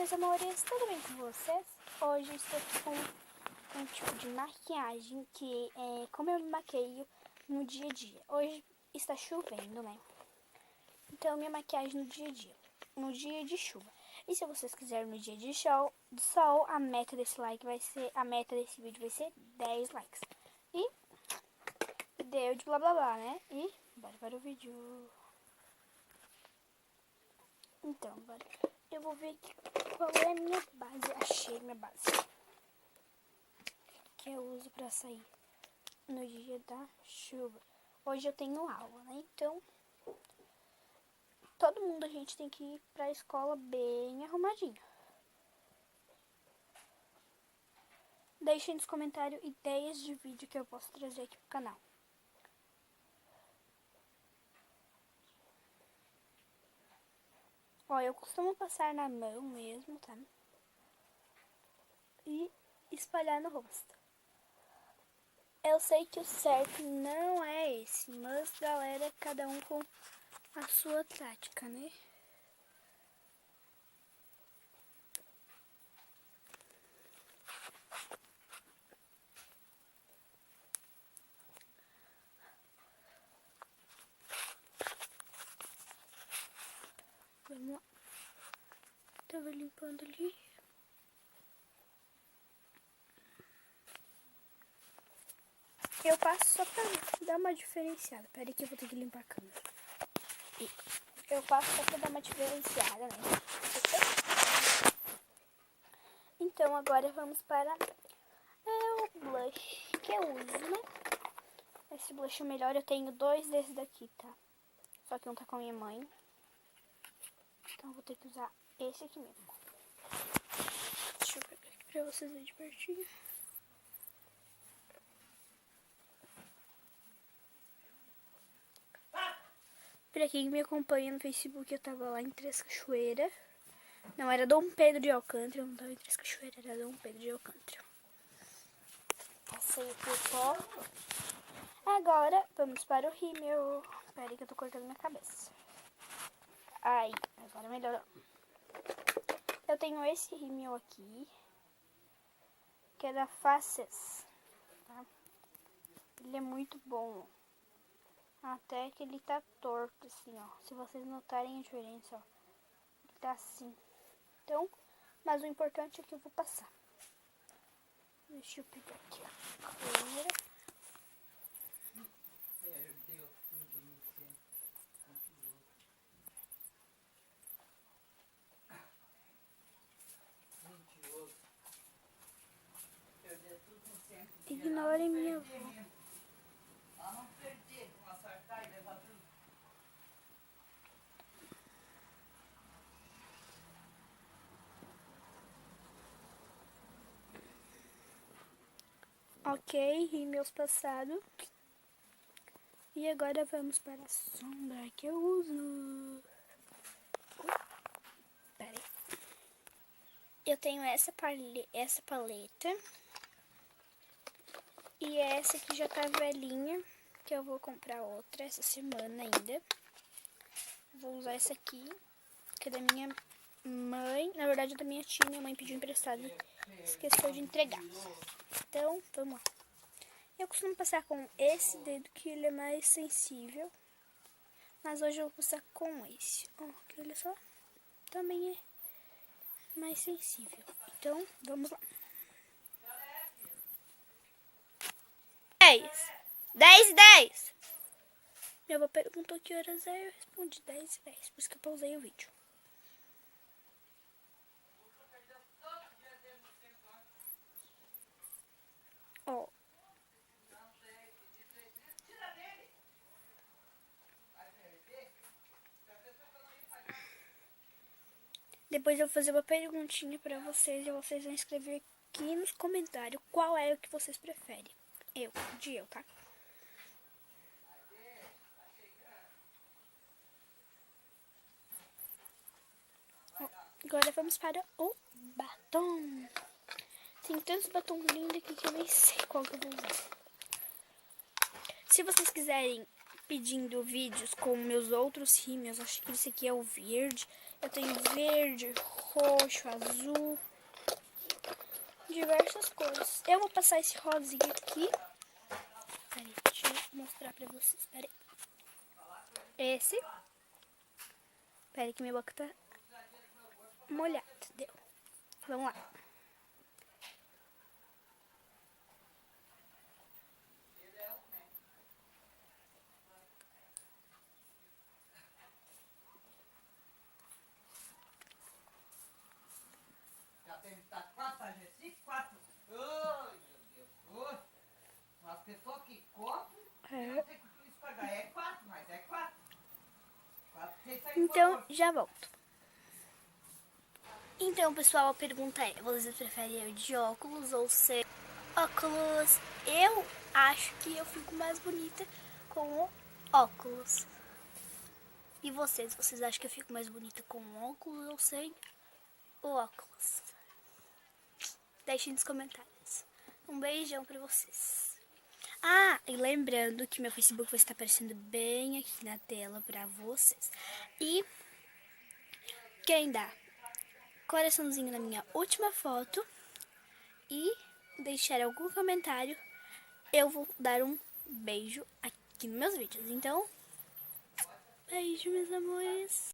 meus amores, tudo bem com vocês? Hoje eu estou aqui com um tipo de maquiagem que é como eu me maqueio no dia a dia. Hoje está chovendo, né? Então minha maquiagem no dia a dia, no dia de chuva. E se vocês quiserem no dia de sol, a meta desse vídeo vai ser 10 likes. E deu de blá blá blá, né? E bora para o vídeo. Então, bora. Eu vou ver aqui qual é a minha base. Achei minha base. Que eu uso pra sair no dia da chuva. Hoje eu tenho aula, né? Então, todo mundo a gente tem que ir pra escola bem arrumadinho. Deixem nos comentários ideias de vídeo que eu posso trazer aqui pro canal. Ó, eu costumo passar na mão mesmo, tá? E espalhar no rosto. Eu sei que o certo não é esse, mas galera, cada um com a sua tática, né? Vamos lá. Tava limpando ali. Eu passo só pra dar uma diferenciada. Pera aí que eu vou ter que limpar a câmera. Eu passo só pra dar uma diferenciada, né? Então agora vamos para o blush que eu uso, né? Esse blush é o melhor. Eu tenho 2 desses daqui, tá? Só que um tá com a minha mãe. Então eu vou ter que usar esse aqui mesmo. Deixa eu pegar aqui pra vocês verem de pertinho. Pra quem me acompanha no Facebook, eu tava lá em Três Cachoeiras. Não, era Dom Pedro de Alcântara. Eu não tava em Três Cachoeiras, era Dom Pedro de Alcântara. Passei o pó. Agora, vamos para o rímel. Pera aí que eu tô cortando minha cabeça. Aí, agora melhorou. Eu tenho esse rímel aqui, que é da Faces, tá? Ele é muito bom. Até que ele tá torto, assim, ó. Se vocês notarem a diferença, ó. Ele tá assim. Então, mas o importante é que eu vou passar. Deixa eu pegar aqui a câmera. Perdeu tudo no centro. Mentiroso. Perdeu tudo no centro. Ignorem minha avó. Ela não perder, com acertar e levar tudo. Ok, rímels passado. E agora vamos para a sombra que eu uso. Pera aí. Eu tenho essa paleta. E essa que já tá velhinha, que eu vou comprar outra essa semana ainda. Vou usar essa aqui, que é da minha mãe. Na verdade é da minha tia, minha mãe pediu emprestado. Esqueceu de entregar. Então, vamos lá. Eu costumo passar com esse dedo, que ele é mais sensível. Mas hoje eu vou passar com esse. Ó, que olha só. Também é mais sensível. Então, vamos lá. 10. Minha avó perguntou que horas é, eu respondi 10:10. Por isso que eu pausei o vídeo. Ó. Depois eu vou fazer uma perguntinha pra vocês e vocês vão escrever aqui nos comentários qual é o que vocês preferem. Eu, tá? Ó, agora vamos para o batom. Tem tantos batom lindo aqui que eu nem sei qual que eu vou usar. Se vocês quiserem pedindo vídeos com meus outros rímels, acho que esse aqui é o verde. Eu tenho verde, roxo, azul, diversas cores. Eu vou passar esse rosinha aqui. Peraí, deixa eu mostrar pra vocês. Peraí. Esse. Peraí que minha boca tá molhada. Deu. Vamos lá. Já tem tá 4 a Recife, 4. Ai, meu Deus. Ô, as pessoas que compram, eu não sei quanto isso pagar. É 4, mas é 4. 4 sem sair Então, fora. já volto. Então, pessoal, a pergunta é: vocês preferem eu de óculos ou sem óculos? Eu acho que eu fico mais bonita com óculos. E vocês? Vocês acham que eu fico mais bonita com óculos ou sem o óculos? Deixem nos comentários. Um beijão pra vocês. Ah, e lembrando que meu Facebook vai estar aparecendo bem aqui na tela pra vocês. E quem dá coraçãozinho na minha última foto e deixar algum comentário, eu vou dar um beijo aqui nos meus vídeos. Então, beijo, meus amores.